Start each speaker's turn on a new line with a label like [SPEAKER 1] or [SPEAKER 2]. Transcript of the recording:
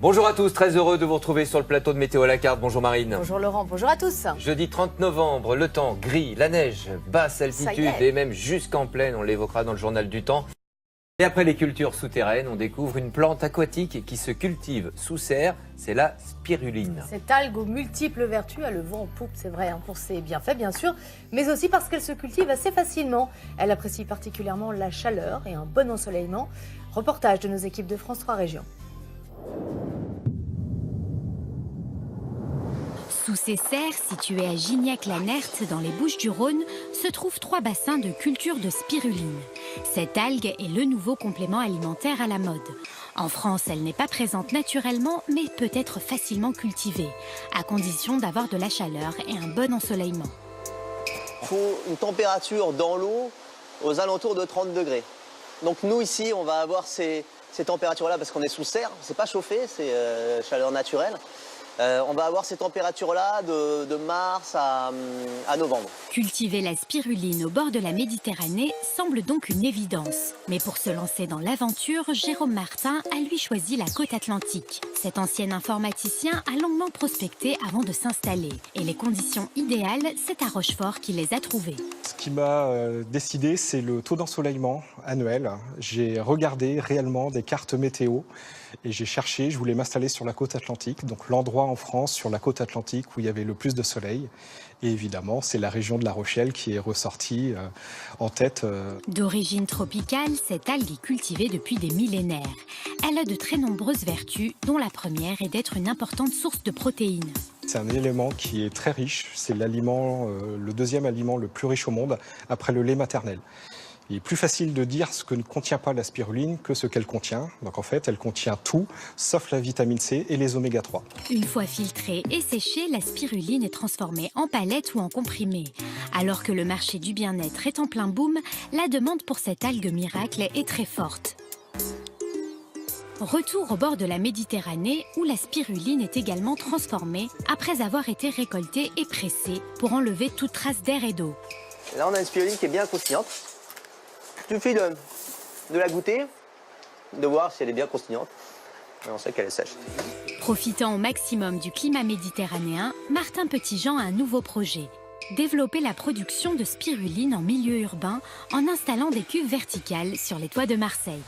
[SPEAKER 1] Bonjour à tous, très heureux de vous retrouver sur le plateau de Météo à la carte. Bonjour Marine.
[SPEAKER 2] Bonjour Laurent, bonjour à tous.
[SPEAKER 1] Jeudi 30 novembre, le temps gris, la neige, basse altitude et même jusqu'en plaine, on l'évoquera dans le journal du temps. Et après les cultures souterraines, on découvre une plante aquatique qui se cultive sous serre, c'est la spiruline.
[SPEAKER 2] Cette algue aux multiples vertus a le vent en poupe, c'est vrai, pour ses bienfaits bien sûr, mais aussi parce qu'elle se cultive assez facilement. Elle apprécie particulièrement la chaleur et un bon ensoleillement. Reportage de nos équipes de France 3 Régions.
[SPEAKER 3] Sous ces serres, situées à Gignac-la-Nerte, dans les Bouches-du-Rhône, se trouvent 3 bassins de culture de spiruline. Cette algue est le nouveau complément alimentaire à la mode. En France, elle n'est pas présente naturellement, mais peut être facilement cultivée, à condition d'avoir de la chaleur et un bon ensoleillement.
[SPEAKER 4] Il faut une température dans l'eau aux alentours de 30 degrés. Donc nous, ici, on va avoir ces températures-là parce qu'on est sous serre. C'est pas chauffé, c'est chaleur naturelle. On va avoir ces températures-là de mars à novembre.
[SPEAKER 3] Cultiver la spiruline au bord de la Méditerranée semble donc une évidence. Mais pour se lancer dans l'aventure, Jérôme Martin a lui choisi la côte atlantique. Cet ancien informaticien a longuement prospecté avant de s'installer. Et les conditions idéales, c'est à Rochefort qu'il les a trouvées.
[SPEAKER 5] Ce qui m'a décidé, c'est le taux d'ensoleillement annuel. J'ai regardé réellement des cartes météo et j'ai cherché, je voulais m'installer sur la côte atlantique, donc l'endroit en France sur la côte atlantique où il y avait le plus de soleil. Et évidemment, c'est la région de La Rochelle qui est ressortie en tête.
[SPEAKER 3] D'origine tropicale, cette algue est cultivée depuis des millénaires. Elle a de très nombreuses vertus, dont la première est d'être une importante source de protéines.
[SPEAKER 5] C'est un élément qui est très riche. C'est l'aliment, le deuxième aliment le plus riche au monde, après le lait maternel. Il est plus facile de dire ce que ne contient pas la spiruline que ce qu'elle contient. Donc en fait, elle contient tout, sauf la vitamine C et les oméga 3.
[SPEAKER 3] Une fois filtrée et séchée, la spiruline est transformée en palettes ou en comprimés. Alors que le marché du bien-être est en plein boom, la demande pour cette algue miracle est très forte. Retour au bord de la Méditerranée, où la spiruline est également transformée après avoir été récoltée et pressée pour enlever toute trace d'air et d'eau.
[SPEAKER 4] Là, on a une spiruline qui est bien croustillante. Il suffit de la goûter, de voir si elle est bien croustillante. Et on sait qu'elle est sèche.
[SPEAKER 3] Profitant au maximum du climat méditerranéen, Martin Petitjean a un nouveau projet. Développer la production de spiruline en milieu urbain en installant des cuves verticales sur les toits de Marseille.